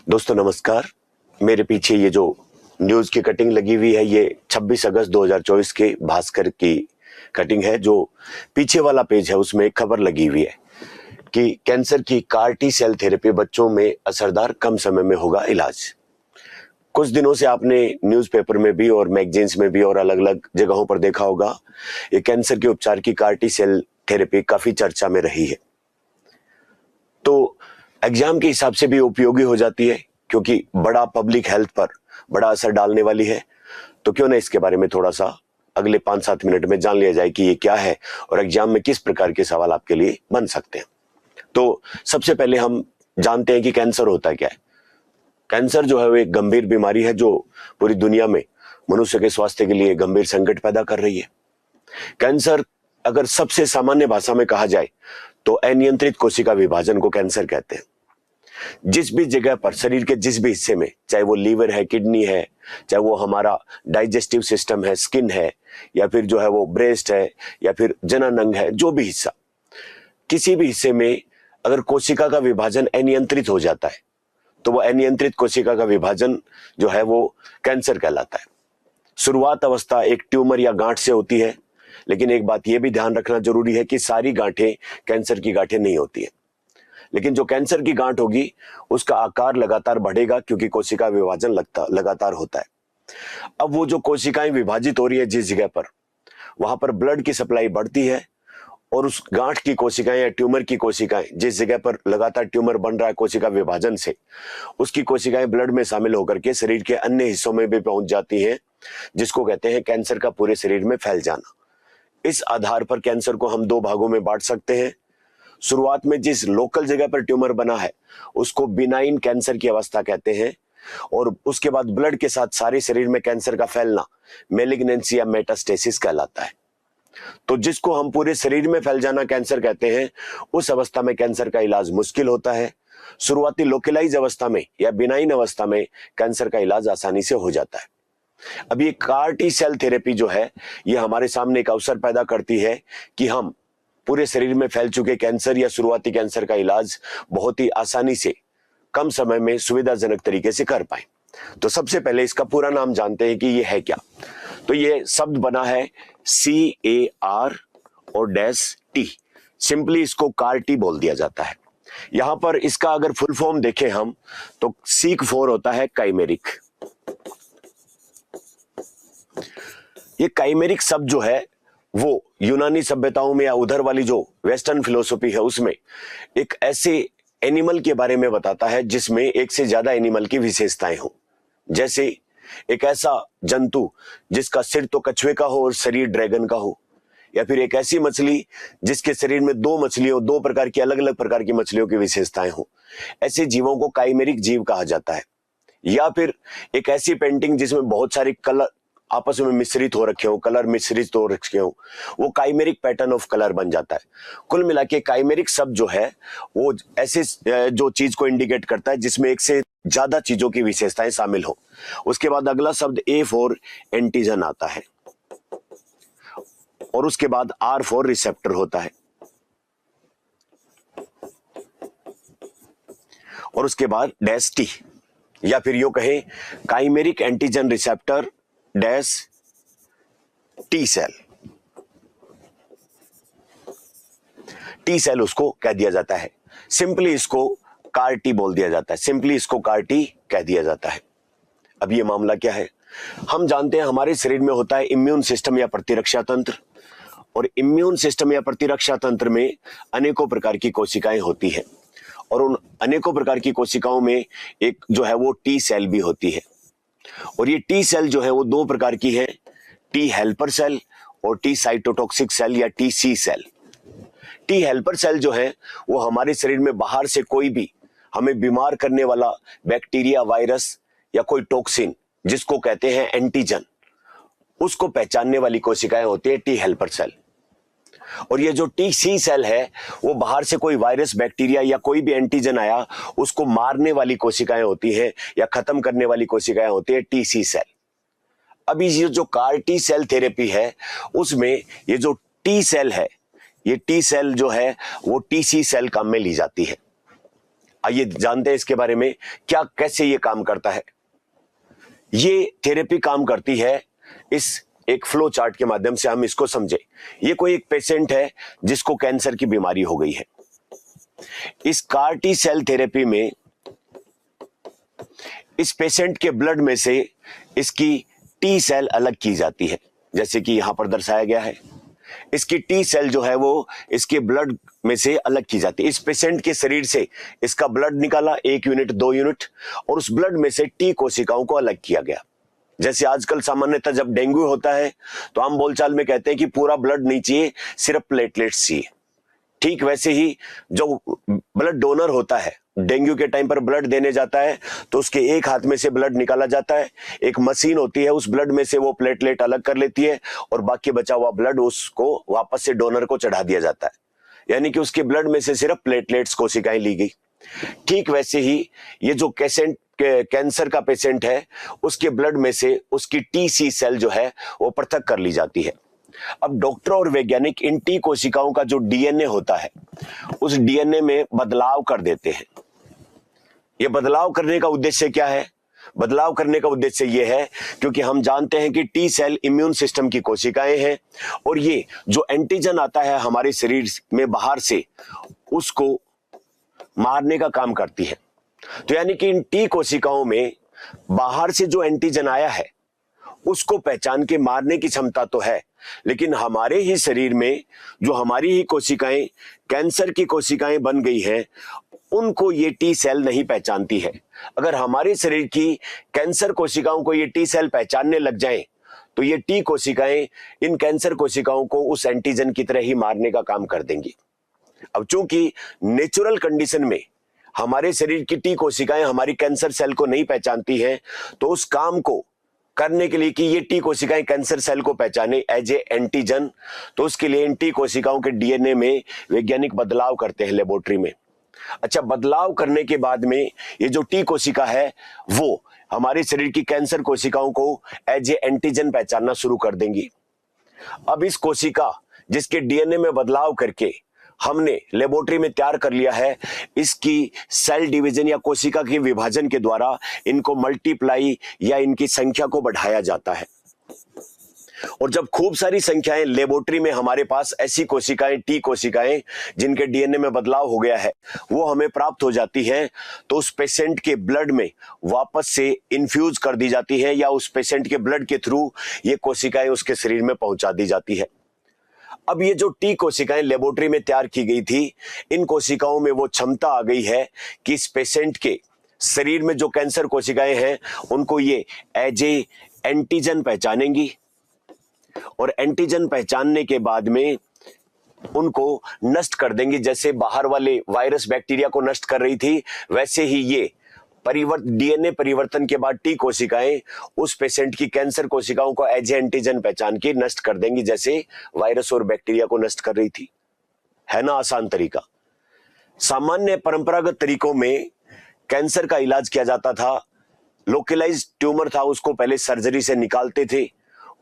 दोस्तों नमस्कार। मेरे पीछे ये जो न्यूज़ की कटिंग लगी हुई है ये 26 अगस्त 2024 के भास्कर की कटिंग है। जो पीछे वाला पेज है उसमें एक खबर लगी हुई है कि कैंसर की कार टी सेल थेरेपी बच्चों में असरदार, कम समय में होगा इलाज। कुछ दिनों से आपने न्यूज़पेपर में भी और मैगजीन्स में भी और अलग अलग जगहों पर देखा होगा, ये कैंसर के उपचार की कार टी सेल थेरेपी काफी चर्चा में रही है। तो एग्जाम के हिसाब से भी उपयोगी हो जाती है क्योंकि बड़ा पब्लिक हेल्थ पर बड़ा असर डालने वाली है। तो क्यों ना इसके बारे में थोड़ा सा अगले 5-7 मिनट में जान लिया जाए कि ये क्या है और एग्जाम में किस प्रकार के सवाल आपके लिए बन सकते हैं। तो सबसे पहले हम जानते हैं कि कैंसर होता क्या है। कैंसर जो है वो एक गंभीर बीमारी है जो पूरी दुनिया में मनुष्य के स्वास्थ्य के लिए गंभीर संकट पैदा कर रही है। कैंसर अगर सबसे सामान्य भाषा में कहा जाए तो अनियंत्रित कोशिका विभाजन को कैंसर कहते हैं। जिस भी जगह पर शरीर के जिस भी हिस्से में, चाहे वो लीवर है, किडनी है, चाहे वो हमारा डाइजेस्टिव सिस्टम है, स्किन है, या फिर जो है वो ब्रेस्ट है, या फिर जनन अंग है, जो भी हिस्सा, किसी भी हिस्से में अगर कोशिका का विभाजन अनियंत्रित हो जाता है तो वो अनियंत्रित कोशिका का विभाजन जो है वो कैंसर कहलाता है। शुरुआत अवस्था एक ट्यूमर या गांठ से होती है, लेकिन एक बात यह भी ध्यान रखना जरूरी है कि सारी गांठें कैंसर की गांठें नहीं होती है। लेकिन जो कैंसर की गांठ होगी उसका आकार लगातार बढ़ेगा क्योंकि कोशिका विभाजन लगातार होता है। अब वो जो कोशिकाएं विभाजित हो रही है जिस जगह पर, वहां पर ब्लड की सप्लाई बढ़ती है और उस गांठ की कोशिकाएं या ट्यूमर की कोशिकाएं जिस जगह पर लगातार ट्यूमर बन रहा है कोशिका विभाजन से, उसकी कोशिकाएं ब्लड में शामिल होकर के शरीर के अन्य हिस्सों में भी पहुंच जाती हैं, जिसको कहते हैं कैंसर का पूरे शरीर में फैल जाना। इस आधार पर कैंसर को हम 2 भागों में बांट सकते हैं। शुरुआत में जिस लोकल जगह पर ट्यूमर बना है उसको बिनाइन कैंसर की अवस्था कहते हैं, और उसके बाद ब्लड के साथ सारे शरीर में कैंसर का फैलना मैलिग्नेंसी या मेटास्टेसिस कहलाता है। तो जिसको हम पूरे शरीर में फैल जाना कैंसर कहते हैं, उस अवस्था में कैंसर का इलाज मुश्किल होता है। शुरुआती लोकलाइज अवस्था में या बिनाइन अवस्था में कैंसर का इलाज आसानी से हो जाता है। अब ये कार टी सेल थेरेपी जो है ये हमारे सामने एक अवसर पैदा करती है कि हम पूरे शरीर में फैल चुके कैंसर या शुरुआती कैंसर का इलाज बहुत ही आसानी से कम समय में सुविधाजनक तरीके से कर पाए। तो सबसे पहले इसका पूरा नाम जानते हैं कि ये है क्या। तो ये शब्द बना है CAR और -T, सिंपली इसको कार टी बोल दिया जाता है। यहां पर इसका अगर फुल फॉर्म देखें हम तो सीक फॉर होता है काइमेरिक। ये काइमेरिक शब्द जो है वो यूनानी सभ्यताओं में या उधर वाली जो वेस्टर्न फिलोसफी है उसमें एक ऐसे एनिमल के बारे में बताता है जिसमें एक से ज्यादा एनिमल की विशेषताएं हो। जैसे एक ऐसा जंतु जिसका सिर तो कछुए का हो और शरीर ड्रैगन का हो, या फिर एक ऐसी मछली जिसके शरीर में 2 मछलियों, 2 प्रकार की अलग अलग प्रकार की मछलियों की विशेषताएं हो। ऐसे जीवों को काइमेरिक जीव कहा जाता है। या फिर एक ऐसी पेंटिंग जिसमें बहुत सारे कलर आपस में मिश्रित हो रखे हो, कलर मिश्रित हो रखे हो, वो काइमेरिक पैटर्न ऑफ कलर बन जाता है। कुल मिला के काइमेरिक शब्द जो है वो ऐसे जो चीज को इंडिकेट करता है जिसमें एक से ज्यादा चीजों की विशेषताएं शामिल हो। उसके बाद अगला शब्द A फॉर एंटीजन आता है और उसके बाद R फॉर रिसेप्टर होता है, और उसके बाद -T, या फिर यूं कहें chimeric antigen receptor -T cell. T cell उसको कह दिया जाता है। सिंपली इसको कार टी बोल दिया जाता है, सिंपली इसको कार टी कह दिया जाता है। अब ये मामला क्या है, हम जानते हैं हमारे शरीर में होता है इम्यून सिस्टम या प्रतिरक्षा तंत्र, और इम्यून सिस्टम या प्रतिरक्षा तंत्र में अनेकों प्रकार की कोशिकाएं होती हैं, और उन अनेकों प्रकार की कोशिकाओं में एक जो है वो टी सेल भी होती है। और ये टी सेल जो है वो 2 प्रकार की है, टी हेल्पर सेल और टी साइटोटॉक्सिक सेल या TC cell. T helper cell जो है वो हमारे शरीर में बाहर से कोई भी हमें बीमार करने वाला बैक्टीरिया, वायरस या कोई टॉक्सिन जिसको कहते हैं एंटीजन, उसको पहचानने वाली कोशिकाएं होती है टी हेल्पर सेल। और ये जो TC सेल है वो बाहर से कोई वायरस, बैक्टीरिया या कोई भी एंटीजन आया उसको मारने वाली कोशिकाएं होती हैं या खत्म करने वाली कोशिकाएं होती है TC सेल। अभी ये जो कार टी सेल थेरेपी है उसमें ये जो टी सेल है, ये टी सेल जो है वो TC सेल काम में ली जाती है। आइए जानते हैं इसके बारे में, क्या कैसे ये काम करता है। ये थेरेपी काम करती है इस एक फ्लो चार्ट के माध्यम से, हम इसको समझे। ये कोई एक पेशेंट है जिसको कैंसर की बीमारी हो गई है। इस कार टी सेल थेरेपी में इस पेशेंट के ब्लड में से इसकी टी सेल अलग की जाती है, जैसे कि यहां पर दर्शाया गया है। इसकी टी सेल जो है वो इसके ब्लड में से अलग की जाती है। इस पेशेंट के शरीर से इसका ब्लड निकाला 1 यूनिट 2 यूनिट, और उस ब्लड में से टी कोशिकाओं को अलग किया गया। जैसे आजकल सामान्यतः जब डेंगू होता है तो हम बोलचाल में कहते हैं कि पूरा ब्लड नहीं चाहिए, सिर्फ प्लेटलेट्स चाहिए। ठीक वैसे ही जो ब्लड डोनर होता है, डेंगू के टाइम पर ब्लड देने जाता है तो उसके एक हाथ में से ब्लड निकाला जाता है, एक मशीन होती है, उस ब्लड में से वो प्लेटलेट अलग कर लेती है और बाकी बचा हुआ ब्लड उसको वापस से डोनर को चढ़ा दिया जाता है, यानी कि उसके ब्लड में से सिर्फ प्लेटलेट्स कोशिकाएं ली गई। ठीक वैसे ही ये जो कैंसर का पेशेंट है, उसके ब्लड में से उसकी टी सेल जो है वो पृथक कर ली जाती है। अब डॉक्टर और वैज्ञानिक इन टी कोशिकाओं का जो डीएनए होता है उस डीएनए में बदलाव कर देते हैं। ये बदलाव करने का उद्देश्य क्या है? बदलाव करने का उद्देश्य यह है क्योंकि हम जानते हैं कि टी सेल इम्यून सिस्टम की कोशिकाएं हैं और ये जो एंटीजन आता है हमारे शरीर में बाहर से, उसको मारने का काम करती है। तो यानी कि इन टी कोशिकाओं में बाहर से जो एंटीजन आया है उसको पहचान के मारने की क्षमता तो है, लेकिन हमारे ही शरीर में जो हमारी ही कोशिकाएं कैंसर की कोशिकाएं बन गई हैं, उनको ये टी सेल नहीं पहचानती है। अगर हमारे शरीर की कैंसर कोशिकाओं को ये टी सेल पहचानने लग जाएं, तो ये टी कोशिकाएं इन कैंसर कोशिकाओं को उस एंटीजन की तरह ही मारने का काम कर देंगी। अब चूंकि नेचुरल कंडीशन में हमारे शरीर की टी कोशिकाएं हमारी कैंसर सेल को नहीं पहचानती हैं, तो उस काम को करने के लिए कि ये टी कोशिकाएं कैंसर सेल को पहचाने एज ए एंटीजन, तो उसके लिए इन टी कोशिकाओं के डीएनए में वैज्ञानिक बदलाव करते हैं लेबोरेटरी में। अच्छा, बदलाव करने के बाद में ये जो टी कोशिका है वो हमारे शरीर की कैंसर कोशिकाओं को एज ए एंटीजन पहचानना शुरू कर देंगी। अब इस कोशिका जिसके डीएनए में बदलाव करके हमने लेबोरेटरी में तैयार कर लिया है, इसकी सेल डिवीजन या कोशिका के विभाजन के द्वारा इनको मल्टीप्लाई या इनकी संख्या को बढ़ाया जाता है। और जब खूब सारी संख्याएं लेबोरेटरी में हमारे पास ऐसी कोशिकाएं, टी कोशिकाएं जिनके डीएनए में बदलाव हो गया है, वो हमें प्राप्त हो जाती हैं, तो उस पेशेंट के ब्लड में वापस से इन्फ्यूज कर दी जाती है या उस पेशेंट के ब्लड के थ्रू ये कोशिकाएं उसके शरीर में पहुंचा दी जाती है। अब ये जो टी कोशिकाएं लेबोरेटरी में तैयार की गई थी, इन कोशिकाओं में वो क्षमता आ गई है कि इस पेशेंट के शरीर में जो कैंसर कोशिकाएं हैं उनको ये एज ए एंटीजन पहचानेंगी और एंटीजन पहचानने के बाद में उनको नष्ट कर देंगी। जैसे बाहर वाले वायरस बैक्टीरिया को नष्ट कर रही थी, वैसे ही ये डीएनए परिवर्तन के बाद टी कोशिकाएं उस पेशेंट की कैंसर कोशिकाओं को एज एंटीजन पहचान के नष्ट कर देंगी, जैसे वायरस और बैक्टीरिया को नष्ट कर रही थी। है ना आसान तरीका। सामान्य परंपरागत तरीकों में कैंसर का इलाज किया जाता था। लोकलाइज्ड ट्यूमर था, उसको पहले सर्जरी से निकालते थे,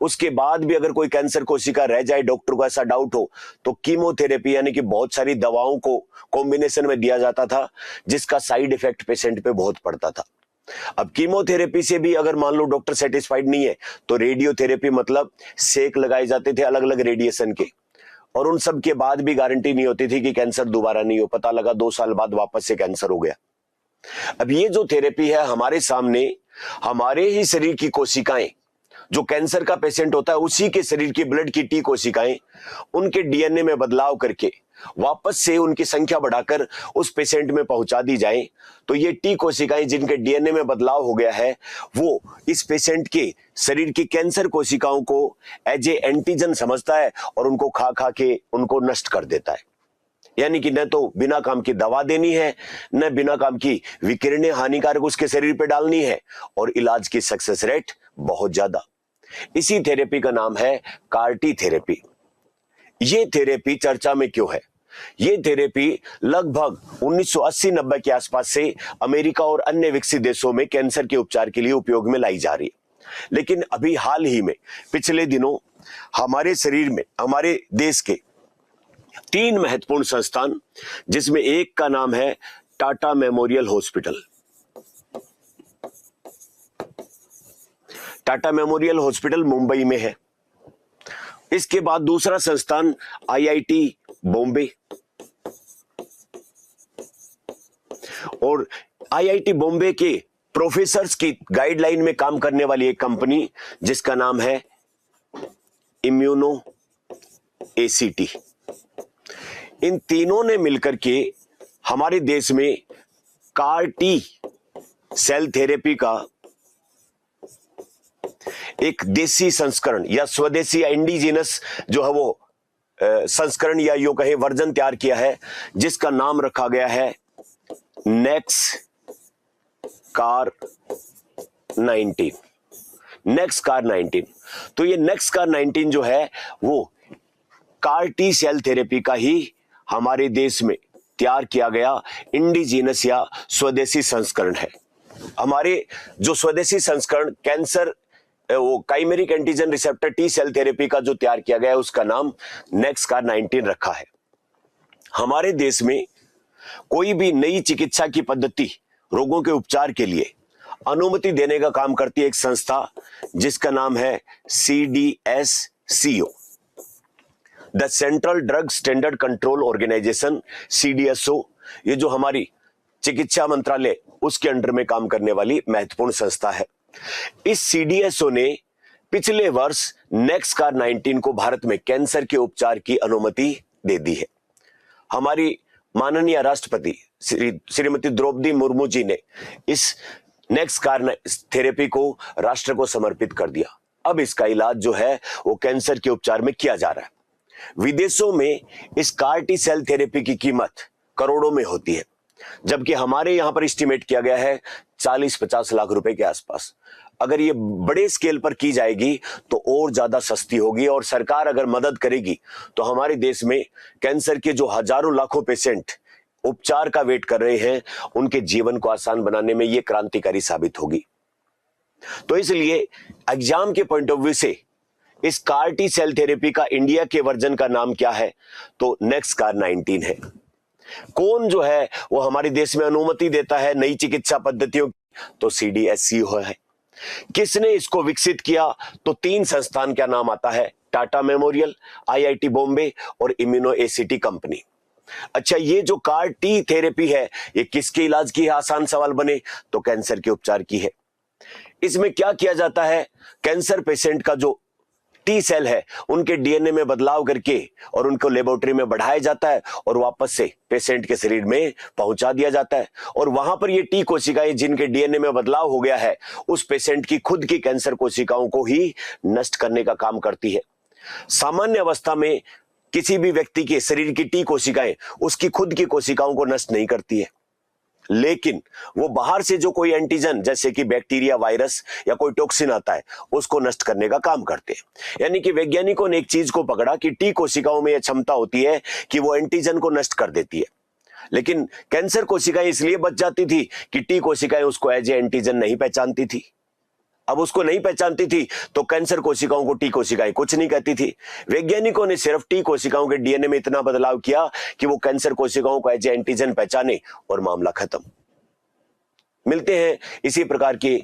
उसके बाद भी अगर कोई कैंसर कोशिका रह जाए, डॉक्टर को ऐसा डाउट हो, तो कीमोथेरेपी यानी कि बहुत सारी दवाओं को कॉम्बिनेशन में दिया जाता था, जिसका साइड इफेक्ट पेशेंट पे बहुत पड़ता था। अब कीमोथेरेपी से भी अगर मान लो डॉक्टर सेटिस्फाइड नहीं है, तो रेडियोथेरेपी मतलब सेक लगाए जाते थे अलग अलग रेडिएशन के, और उन सब के बाद भी गारंटी नहीं होती थी कि कैंसर दोबारा नहीं हो। पता लगा 2 साल बाद वापस से कैंसर हो गया। अब ये जो थेरेपी है, हमारे सामने हमारे ही शरीर की कोशिकाएं, जो कैंसर का पेशेंट होता है उसी के शरीर की ब्लड की टी कोशिकाएं, उनके डीएनए में बदलाव करके वापस से उनकी संख्या बढ़ाकर उस पेशेंट में पहुंचा दी जाए, तो ये टी कोशिकाएं जिनके डीएनए में बदलाव हो गया है, वो इस पेशेंट के शरीर की कैंसर कोशिकाओं को एज ए एंटीजन समझता है और उनको खा खा के उनको नष्ट कर देता है। यानी कि न तो बिना काम की दवा देनी है, न बिना काम की विकिरणें हानिकारक उसके शरीर पे डालनी है, और इलाज की सक्सेस रेट बहुत ज्यादा। इसी थेरेपी का नाम है कार टी थेरेपी। ये थेरेपी चर्चा में क्यों है? ये थेरेपी लगभग 1980-90 के आसपास से अमेरिका और अन्य विकसित देशों में कैंसर के उपचार के लिए उपयोग में लाई जा रही है, लेकिन अभी हाल ही में पिछले दिनों हमारे शरीर में, हमारे देश के 3 महत्वपूर्ण संस्थान, जिसमें एक का नाम है Tata memorial hospital. Tata memorial hospital Mumbai में है। इसके बाद दूसरा संस्थान आईआईटी बॉम्बे, और आईआईटी बॉम्बे के प्रोफेसर्स की गाइडलाइन में काम करने वाली एक कंपनी जिसका नाम है इम्यूनो एसीटी। इन तीनों ने मिलकर के हमारे देश में कार टी सेल थेरेपी का एक देसी संस्करण या स्वदेशी या इंडिजिनस जो है वो संस्करण या यूं कहे वर्जन तैयार किया है, जिसका नाम रखा गया है नेक्स कार 19। Next car 19। तो ये नेक्स कार 19 जो है वो कार टी सेल थेरेपी का ही हमारे देश में तैयार किया गया इंडिजिनस या स्वदेशी संस्करण है। हमारे जो स्वदेशी संस्करण कैंसर वो chimeric antigen receptor T cell therapy का जो तैयार किया गया है उसका नाम नेक्स कार 19 रखा है। हमारे देश में कोई भी नई चिकित्सा की पद्धति रोगों के उपचार के लिए अनुमति देने का काम करती है एक संस्था जिसका नाम है CDSCO, the central drug standard control organisation, CDSO। ये जो हमारी चिकित्सा मंत्रालय उसके अंडर में काम करने वाली महत्वपूर्ण संस्था है। इस CDSO ने पिछले वर्ष नेक्स कार 19 को भारत में कैंसर के उपचार की अनुमति दे दी है। हमारी माननीय राष्ट्रपति श्रीमती द्रौपदी मुर्मू जी ने इस नेक्स कार थेरेपी को राष्ट्र को समर्पित कर दिया। अब इसका इलाज जो है वो कैंसर के उपचार में किया जा रहा है। विदेशों में इस कार टी सेल थेरेपी की कीमत करोड़ों में होती है, जबकि हमारे यहां पर एस्टिमेट किया गया है 40-50 लाख रुपए के आसपास। अगर ये बड़े स्केल पर की जाएगी तो और ज्यादा सस्ती होगी, और सरकार अगर मदद करेगी तो हमारे देश में कैंसर के जो हजारों लाखों पेशेंट उपचार का वेट कर रहे हैं उनके जीवन को आसान बनाने में ये क्रांतिकारी साबित होगी। तो इसलिए एग्जाम के पॉइंट ऑफ व्यू से इस कार टी सेल थेरेपी का इंडिया के वर्जन का नाम क्या है, तो नेक्स कार 19 है। कौन जो है वो हमारे देश में अनुमति देता है नई चिकित्सा पद्धतियों की, तो CDSCO है। किसने इसको विकसित किया, तो 3 संस्थान का नाम आता है, टाटा मेमोरियल, IIT बॉम्बे और इम्यूनो एसीटी कंपनी। अच्छा, ये जो कार टी थेरेपी है ये किसके इलाज की है, आसान सवाल बने, तो कैंसर के उपचार की है। इसमें क्या किया जाता है, कैंसर पेशेंट का जो टी सेल है उनके DNA में बदलाव करके और उनको लेबोरेटरी में बढ़ाया जाता है और वापस से पेशेंट के शरीर में पहुंचा दिया जाता है, और वहां पर ये टी कोशिकाएं जिनके DNA में बदलाव हो गया है उस पेशेंट की खुद की कैंसर कोशिकाओं को ही नष्ट करने का काम करती है। सामान्य अवस्था में किसी भी व्यक्ति के शरीर की टी कोशिकाएं उसकी खुद की कोशिकाओं को नष्ट नहीं करती है, लेकिन वो बाहर से जो कोई एंटीजन जैसे कि बैक्टीरिया, वायरस या कोई टॉक्सिन आता है उसको नष्ट करने का काम करते हैं। यानी कि वैज्ञानिकों ने एक चीज को पकड़ा कि टी कोशिकाओं में यह क्षमता होती है कि वो एंटीजन को नष्ट कर देती है, लेकिन कैंसर कोशिकाएं इसलिए बच जाती थी कि टी कोशिकाएं उसको एज ए एंटीजन नहीं पहचानती थी। अब उसको नहीं पहचानती थी तो कैंसर कोशिकाओं को टी कोशिकाएं कुछ नहीं कहती थी। वैज्ञानिकों ने सिर्फ टी कोशिकाओं के DNA में इतना बदलाव किया कि वो कैंसर कोशिकाओं को एज ए एंटीजन पहचाने और मामला खत्म। मिलते हैं इसी प्रकार के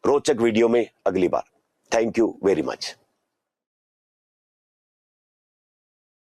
रोचक वीडियो में अगली बार। Thank you very much.